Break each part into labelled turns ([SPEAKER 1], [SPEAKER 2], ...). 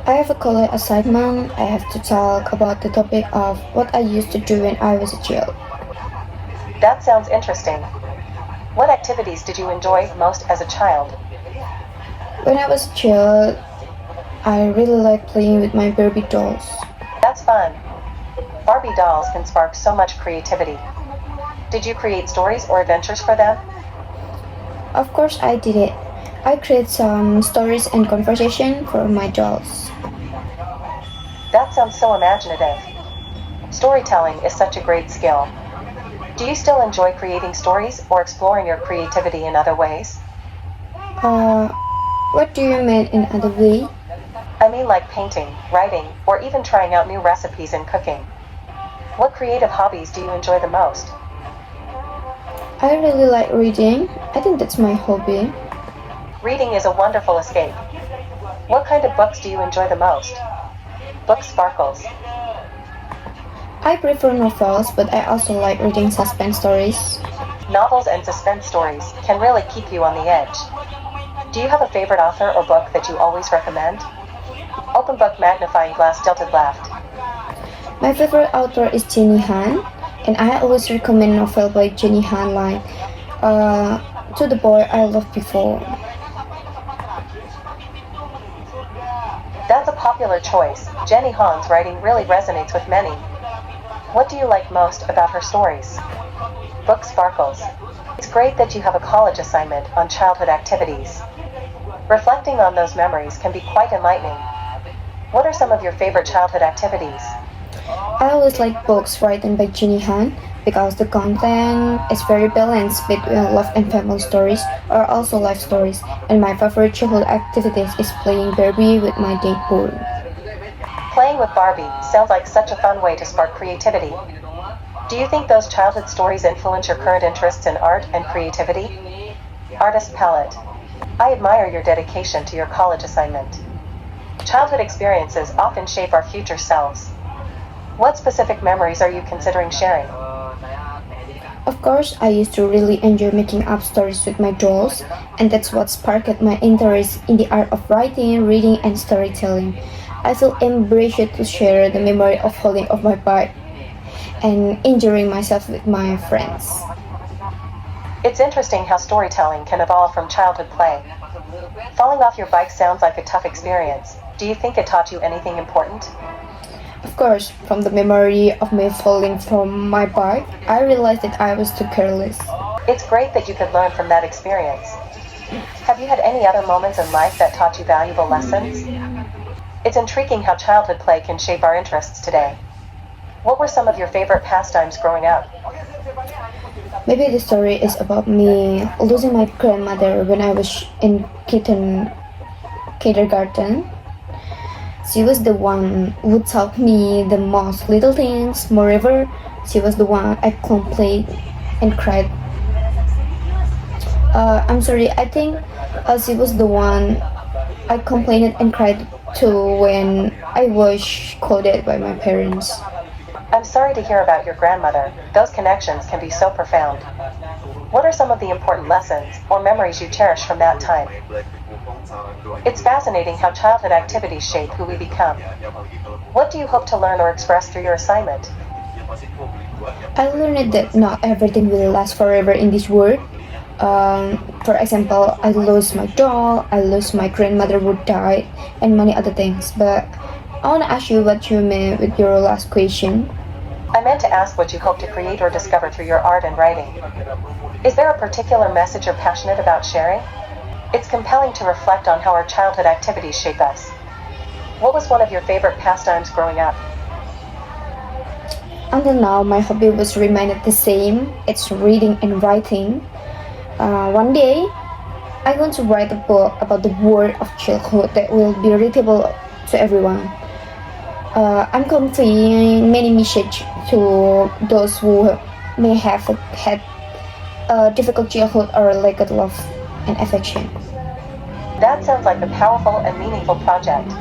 [SPEAKER 1] I have a college assignment. I have to talk about the topic of what I used to do when I was a child.
[SPEAKER 2] That sounds interesting. What activities did you enjoy most as a child?
[SPEAKER 1] When I was a child, I really liked playing with my Barbie dolls.
[SPEAKER 2] That's fun. Barbie dolls can spark so much creativity. Did you create stories or adventures for them?
[SPEAKER 1] Of course, I did it. I create some stories and conversation for my dolls.
[SPEAKER 2] That sounds so imaginative. Storytelling is such a great skill. Do you still enjoy creating stories or exploring your creativity in other ways?
[SPEAKER 1] Uh, what do you mean in other way?
[SPEAKER 2] I mean like painting, writing, or even trying out new recipes in cooking. What creative hobbies do you enjoy the most?
[SPEAKER 1] I really like reading. I think that's my hobby.
[SPEAKER 2] Reading is a wonderful escape. What kind of books do you enjoy the most? Book sparkles.
[SPEAKER 1] I prefer novels, but I also like reading suspense stories.
[SPEAKER 2] Novels and suspense stories can really keep you on the edge. Do you have a favorite author or book that you always recommend? Open book magnifying glass tilted left.
[SPEAKER 1] My favorite author is Jenny Han, and I always recommend novel by Jenny Han like To the Boy I Loved Before.
[SPEAKER 2] That's a popular choice. Jenny Han's writing really resonates with many. What do you like most about her stories? Book sparkles. It's great that you have a college assignment on childhood activities. Reflecting on those memories can be quite enlightening. What are some of your favorite childhood activities?
[SPEAKER 1] I always like books written by Jenny Han because the content is very balanced between love and family stories or also life stories, and my favorite childhood activities is playing Barbie with my neighbor.
[SPEAKER 2] Playing with Barbie sounds like such a fun way to spark creativity. Do you think those childhood stories influence your current interests in art and creativity? Artist palette. I admire your dedication to your college assignment. Childhood experiences often shape our future selves. What specific memories are you considering sharing?
[SPEAKER 1] Of course, I used to really enjoy making up stories with my dolls, and that's what sparked my interest in the art of writing, reading, and storytelling. I feel embraced to share the memory of holding off my bike and enjoying myself with my friends.
[SPEAKER 2] It's interesting how storytelling can evolve from childhood play. Falling off your bike sounds like a tough experience. Do you think it taught you anything important?
[SPEAKER 1] Of course, from the memory of me falling from my bike, I realized that I was too careless.
[SPEAKER 2] It's great that you could learn from that experience. Have you had any other moments in life that taught you valuable lessons? It's intriguing how childhood play can shape our interests today. What were some of your favorite pastimes growing up?
[SPEAKER 1] Maybe the story is about me losing my grandmother when I was in kindergarten. She was the one who taught me the most little things. Moreover, she was the one I complained and cried. I'm sorry, I think she was the one I complained and cried to when I was scolded by my parents.
[SPEAKER 2] I'm sorry to hear about your grandmother. Those connections can be so profound. What are some of the important lessons or memories you cherish from that time? It's fascinating how childhood activities shape who we become. What do you hope to learn or express through your assignment?
[SPEAKER 1] I learned that not everything will last forever in this world. For example, I lost my doll, I lost my grandmother who died, and many other things. But I want to ask you what you meant with your last question.
[SPEAKER 2] I meant to ask what you hope to create or discover through your art and writing. Is there a particular message you're passionate about sharing? It's compelling to reflect on how our childhood activities shape us. What was one of your favorite pastimes growing up?
[SPEAKER 1] Until now, my hobby was remained the same. It's reading and writing. One day, I want to write a book about the world of childhood that will be readable to everyone. I'm conveying many messages to those who may have had a difficult childhood or lacked love and affection.
[SPEAKER 2] That sounds like a powerful and meaningful project.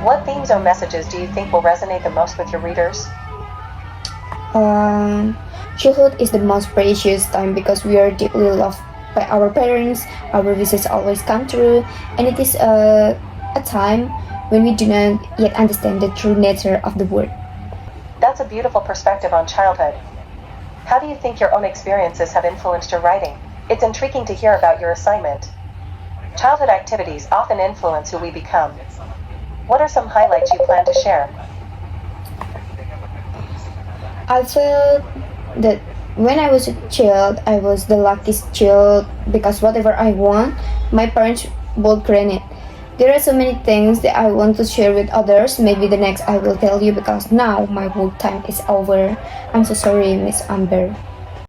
[SPEAKER 2] What themes or messages do you think will resonate the most with your readers?
[SPEAKER 1] Childhood is the most precious time because we are deeply loved by our parents, our wishes always come true, and it is a time when we do not yet understand the true nature of the word.
[SPEAKER 2] That's a beautiful perspective on childhood. How do you think your own experiences have influenced your writing? It's intriguing to hear about your assignment. Childhood activities often influence who we become. What are some highlights you plan to share?
[SPEAKER 1] I felt that when I was a child, I was the luckiest child because whatever I want, my parents would grant it. There are so many things that I want to share with others. Maybe the next I will tell you because now my work time is over. I'm so sorry, Miss Amber.